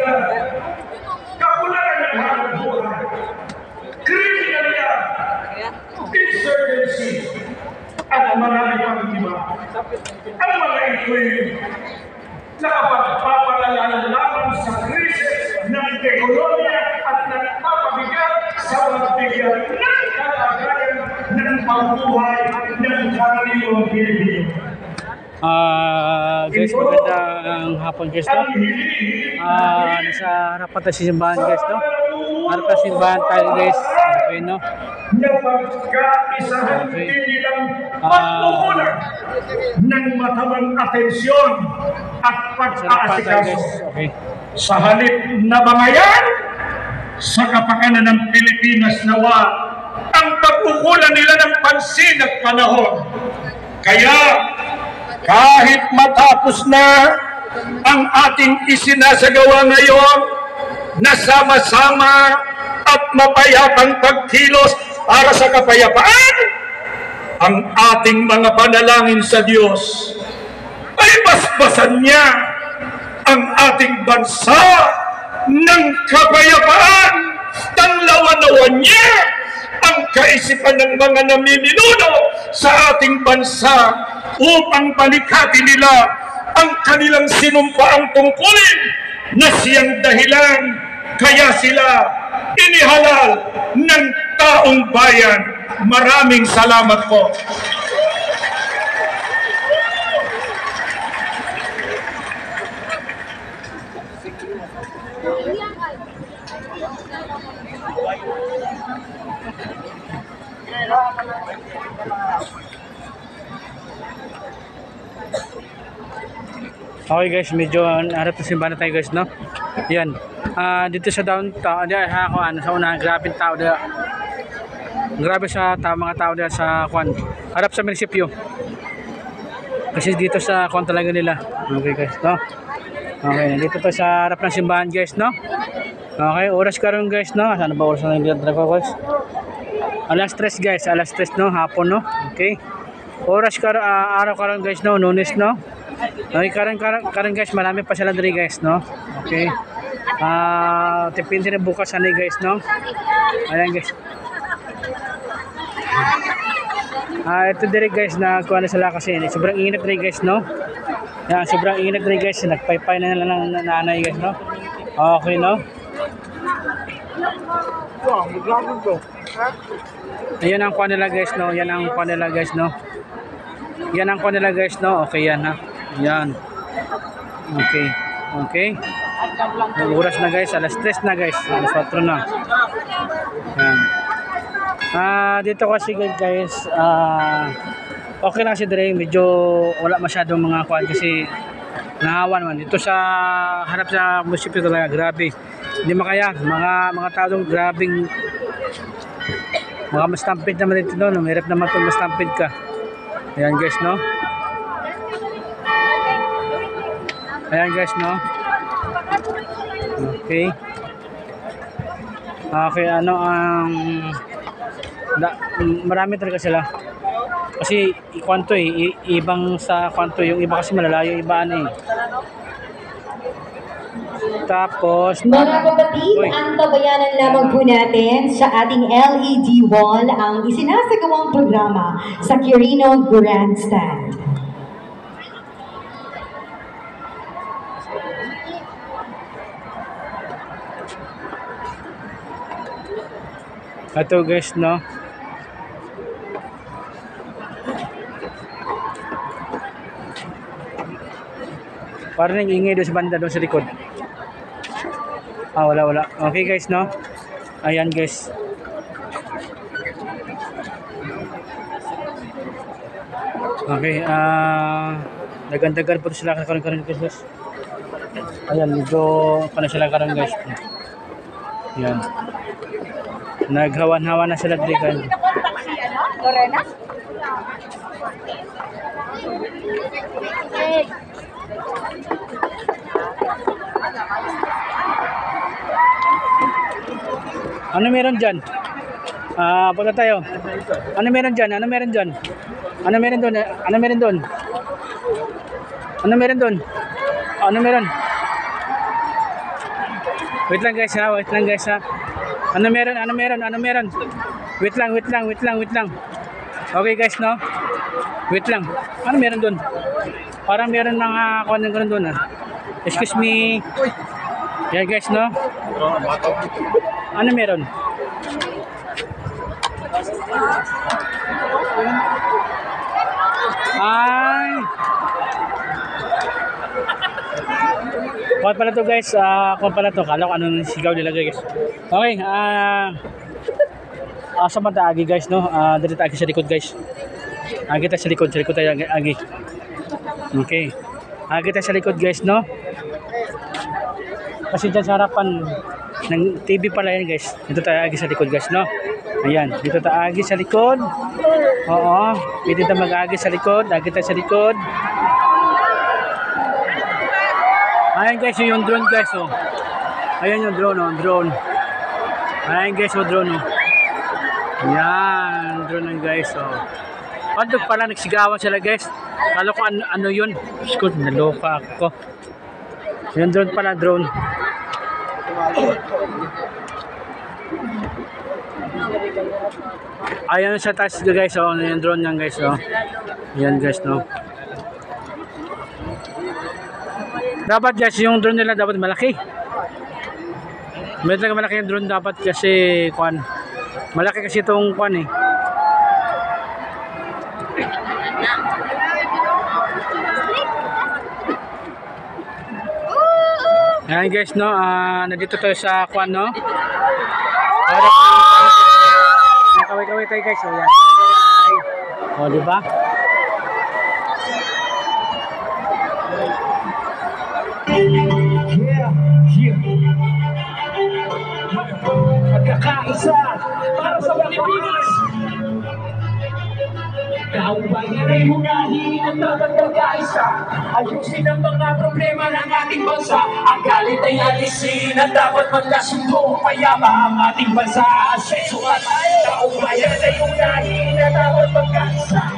kriminalidad, kakulangan ng hanap buhay, kriminalidad, insurgency, at marami pang iba. Ang mga ito'y nakapagpapalala lamang sa krisis ng ekonomiya at nagpapabigat sa magbigyan ng kalagayan ng pambuhay ng karaniwang Pilipino. Guys, magandang hapon guys, no? Nasa harapan tayo sa simbahan guys, no? Harapan sa simbahan tayo guys, okay, no? Na pagkaisahan nilang pagkukunan ng matamang atensyon at pag-aasikaso. Okay. Sa halip na bangayan sa kapakanan ng Pilipinas nawa ang pagkukulan nila ng pansin at panahon. Kaya kahit matapos na ang ating isinasagawa ngayon na sama-sama at mapayapang pagkilos para sa kapayapaan, ang ating mga panalangin sa Diyos ay basbasan niya ang ating bansa ng kapayapaan. Tanglawan-lawan niya ang kaisipan ng mga namiminuno sa ating bansa upang palikhatin nila ang kanilang sinumpaang tungkulin na siyang dahilan kaya sila inihalal ng taong bayan. Maraming salamat po. Okay guys, medyo harap na simbahan na tayo guys, no? Yan. Dito sa downtown, sa unahan, grabe tao dito. Grabe sa mga tao dito sa kwan. Harap sa munisipyo. Kasi dito sa kwan talaga nila. Okay guys, no? Okay, dito to sa harap ng simbahan guys, no? Okay, oras karon guys, no? Sana ba oras na yung ko guys? Alas 3 guys, alas 3 no, hapon no. Okay. Oras karon, araw karon guys, no, Lunes no. Okay, karon guys, marami pa sila diri guys, no. Okay. Depende na bukas ani guys, no. Ayan guys. Ito diri guys na kuha na sila kasi sobrang init diri guys, no. Yan, sobrang init diri guys, nagpaypay na lang ng nanay guys, no. Okay, no. Ayan ang kuha nila guys, no. Yan ang kuha nila guys, no. Yan ang kuha nila guys, no. Okay yan ha. Yan. Okay. Okay. Oras na guys, alas 3 na guys, alas 4 na. Yan. Dito kasi guys, okay lang si Dre, medyo wala masyadong mga kuan kasi nahawa naman. Dito sa harap sa munisipyo talaga, grabe. Hindi makaya, mga taong grabing mga mastampid naman dito, no? Mahirap naman itong mastampid ka. Ayan guys, no? Ayan guys, no? Okay. Okay, ano ang marami talaga sila. Kasi kwanto ibang sa kwanto, yung iba kasi malalayo, iba ano eh. Tapos mga kapatid, ang tabayanan lamang po natin sa ating LED wall ang isinasagawang programa sa Quirino Grandstand. Ito guys, no? Parang nang-ingay doon sa banda, doon sa likod. Wala. Okay guys, no? Ayan guys. Okay, dagan-dagan po sila karon guys. Ayan, medyo paano sila karon guys. Ayan. Naghawan-hawan na sila dito. Lorena? Ano meron dyan? Punta tayo. Ano meron dyan? Ano meron dyan? Ano meron doon? Ano meron doon? Ano meron doon? Ano meron? Wait lang guys ha, wait lang guys ha. Ano meron? Wait lang. Okay guys, no? Wait lang. Ano meron doon? Parang meron mga kuha ng gano'n doon ha. Excuse me. Yan guys, no? Ano meron? Ay! Kuha pala to guys, kuha pala to. Kala ko ano sigaw nila guys. Okay, sa mata agi guys, no? Dito tayo sa likod guys. Agi tayo sa likod tayo agi. Okay. Agi tayo sa likod guys, no? Kasi dyan sa harapan ng TV pala yan guys. Dito tayo agi sa likod guys, no? Ayan, dito tayo agi sa likod. Oo, dito tayo mag-agi sa likod. Agi tayo sa likod. Ayan guys, yung drone guys, oh. Ayan yung drone, oh, drone. Ayan guys, oh, drone, oh. Ayan, drone lang guys, oh. Pagdog pala, nagsigawan sila guys. Kala ko ano yun. Skod, naloka ako. Yung drone pala, drone. Ayan sa taas guys, oh. Yung drone lang guys, oh. Ayan guys, no. Dapat guys, yung drone nila dapat malaki. Medyo malaki yung drone dapat kasi kuan. Malaki kasi itong kuan eh. Ayan guys, no, nandito tayo sa kuan, no. Kaway-kaway tayo guys, oh yan. O, diba? Magkakaisa para sa Pilipinas. Kaumbayan ay hunahin at dapat magkaisa. Ayusin ang mga problema ng ating bansa. Ang galit ay alisin at dapat magkasundo. Payapa ang ating bansa. Aseso at kaumbayan ay hunahin at dapat magkaisa.